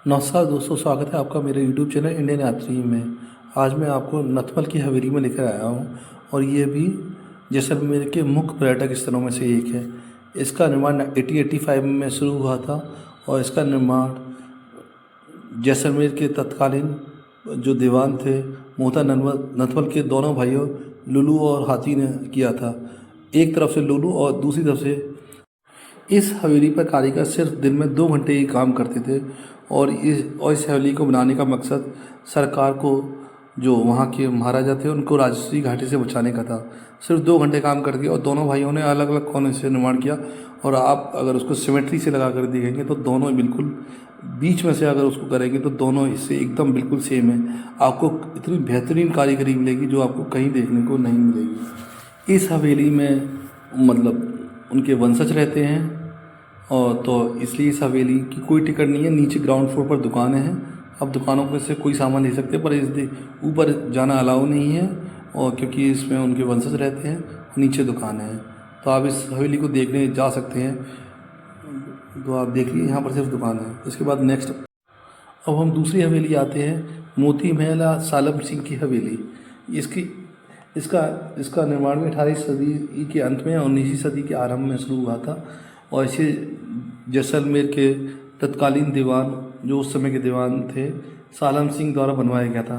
नमस्कार दोस्तों, स्वागत है आपका मेरे यूट्यूब चैनल इंडियन यात्री में। आज मैं आपको नथमल की हवेली में लेकर आया हूँ और ये भी जैसलमेर के मुख्य पर्यटक स्थलों में से एक है। इसका निर्माण 1885 में शुरू हुआ था और इसका निर्माण जैसलमेर के तत्कालीन जो दीवान थे मोहता नथमल के दोनों भाइयों लुलू और हाथी ने किया था। एक तरफ से लुलू और दूसरी तरफ से इस हवेली पर कारीगर सिर्फ दिन में 2 घंटे ही काम करते थे और इस हवेली को बनाने का मकसद सरकार को, जो वहाँ के महाराजा थे, उनको राजस्व घाटे से बचाने का था। सिर्फ 2 घंटे काम करके और दोनों भाइयों ने अलग अलग कोने से निर्माण किया। और आप अगर उसको सिमेट्री से लगा कर देखेंगे तो दोनों बिल्कुल बीच में से अगर उसको करेंगे तो दोनों इससे एकदम बिल्कुल सेम है। आपको इतनी बेहतरीन कारीगरी मिलेगी जो आपको कहीं देखने को नहीं मिलेगी। इस हवेली में मतलब उनके वंशज रहते हैं और तो इसलिए इस हवेली की कोई टिकट नहीं है। नीचे ग्राउंड फ्लोर पर दुकानें हैं, आप दुकानों में से कोई सामान ले सकते हैं, पर इस ऊपर जाना अलाउ नहीं है और क्योंकि इसमें उनके वंशज रहते हैं। नीचे दुकानें हैं तो आप इस हवेली को देखने जा सकते हैं। तो आप देखिए, यहाँ पर सिर्फ दुकान है। उसके बाद नेक्स्ट अब हम दूसरी हवेली आते हैं, मोती महल सालम सिंह की हवेली। इसका निर्माण भी 18वीं सदी के अंत में 19वीं सदी के आरंभ में शुरू हुआ था और इसे जैसलमेर के तत्कालीन दीवान, जो उस समय के दीवान थे, सालम सिंह द्वारा बनवाया गया था,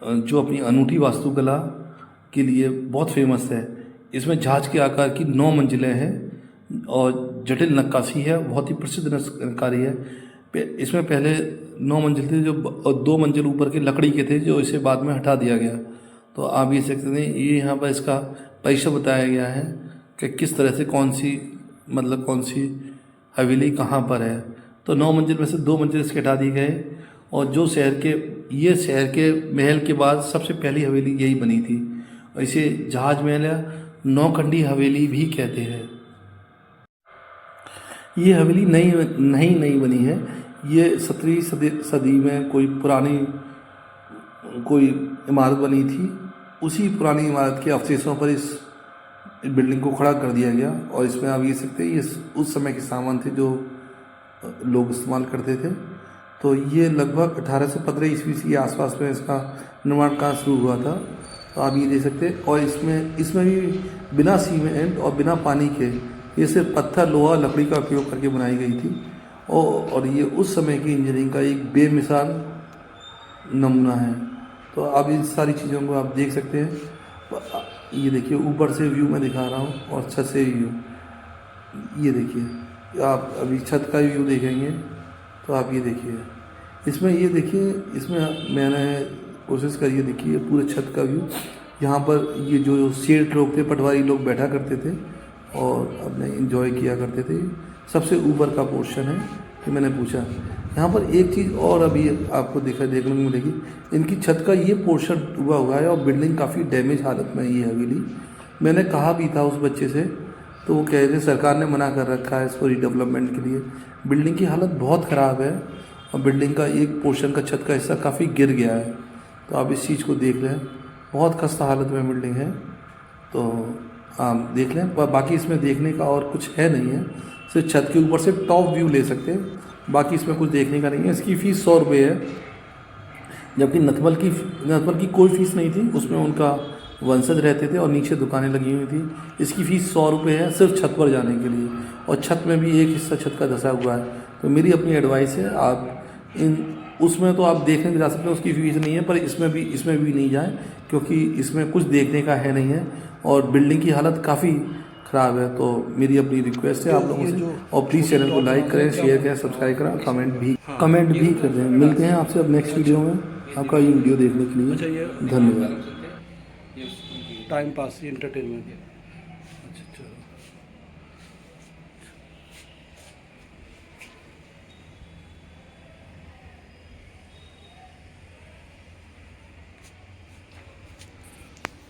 जो अपनी अनूठी वास्तुकला के लिए बहुत फेमस है। इसमें जहाज के आकार की 9 मंजिलें हैं और जटिल नक्काशी है, बहुत ही प्रसिद्ध नक्कारी है। इसमें पहले 9 मंजिल थे जो 2 मंजिल ऊपर के लकड़ी के थे, जो इसे बाद में हटा दिया गया। तो आप ये सकते हैं, ये यहाँ पर इसका परिसर बताया गया है कि किस तरह से कौन सी हवेली कहाँ पर है। तो 9 मंजिल में से 2 मंजिल इसके हटा दिए गए और जो शहर के महल के बाद सबसे पहली हवेली यही बनी थी और इसे जहाज महल या नौखंडी हवेली भी कहते हैं। ये हवेली नहीं बनी है। ये 17वीं सदी में कोई इमारत बनी थी। उसी पुरानी इमारत के अवशेषों पर इस बिल्डिंग को खड़ा कर दिया गया और इसमें आप ये सकते हैं, ये उस समय के सामान थे जो लोग इस्तेमाल करते थे। तो ये लगभग 1815 ईस्वी के आसपास में इसका निर्माण कार्य शुरू हुआ था। तो आप ये देख सकते हैं। और इसमें भी बिना सीमेंट और बिना पानी के, ये सिर्फ पत्थर, लोहा, लकड़ी का उपयोग करके बनाई गई थी और ये उस समय की इंजीनियरिंग का एक बेमिसाल नमूना है। तो आप इन सारी चीज़ों को आप देख सकते हैं। ये देखिए, ऊपर से व्यू मैं दिखा रहा हूँ और छत से व्यू। ये देखिए, आप अभी छत का व्यू देखेंगे तो आप ये देखिए, इसमें मैंने कोशिश करी है। देखिए पूरे छत का व्यू। यहाँ पर ये जो सेठ लोग थे, पटवारी लोग बैठा करते थे और अपने एंजॉय किया करते थे। सबसे ऊपर का पोर्शन है कि मैंने पूछा। यहाँ पर एक चीज़ और अभी आपको देखने को मिलेगी, इनकी छत का ये पोर्शन डूबा हुआ है और बिल्डिंग काफ़ी डैमेज हालत में है ये हवेली। मैंने कहा भी था उस बच्चे से, तो वो कह रहे थे सरकार ने मना कर रखा है इसको रिडेवलपमेंट के लिए। बिल्डिंग की हालत बहुत ख़राब है और बिल्डिंग का एक पोर्शन का छत का हिस्सा काफ़ी गिर गया है। तो आप इस चीज़ को देख लें, बहुत खस्ता हालत में बिल्डिंग है। तो आप देख लें, बाकी इसमें देखने का और कुछ है नहीं है। सिर्फ छत के ऊपर से टॉप व्यू ले सकते हैं, बाकी इसमें कुछ देखने का नहीं है। इसकी फ़ीस 100 रुपये है, जबकि नथमल की कोई फ़ीस नहीं थी। उसमें उनका वंशज रहते थे और नीचे दुकानें लगी हुई थी। इसकी फ़ीस 100 रुपये है सिर्फ छत पर जाने के लिए, और छत में भी एक हिस्सा छत का धंसा हुआ है। तो मेरी अपनी एडवाइस है, आप उसमें तो आप देखने जा सकते हैं, उसकी फ़ीस नहीं है, पर इसमें भी नहीं जाएँ क्योंकि इसमें कुछ देखने का है नहीं है और बिल्डिंग की हालत काफ़ी ख़राब है। तो मेरी अपनी रिक्वेस्ट है आप लोगों से, और प्लीज़ चैनल को लाइक करें, शेयर करें, सब्सक्राइब करें, कमेंट भी कर दें। मिलते हैं आपसे अब नेक्स्ट वीडियो में। आपका ये वीडियो देखने के लिए धन्यवाद। Time pass, entertainment.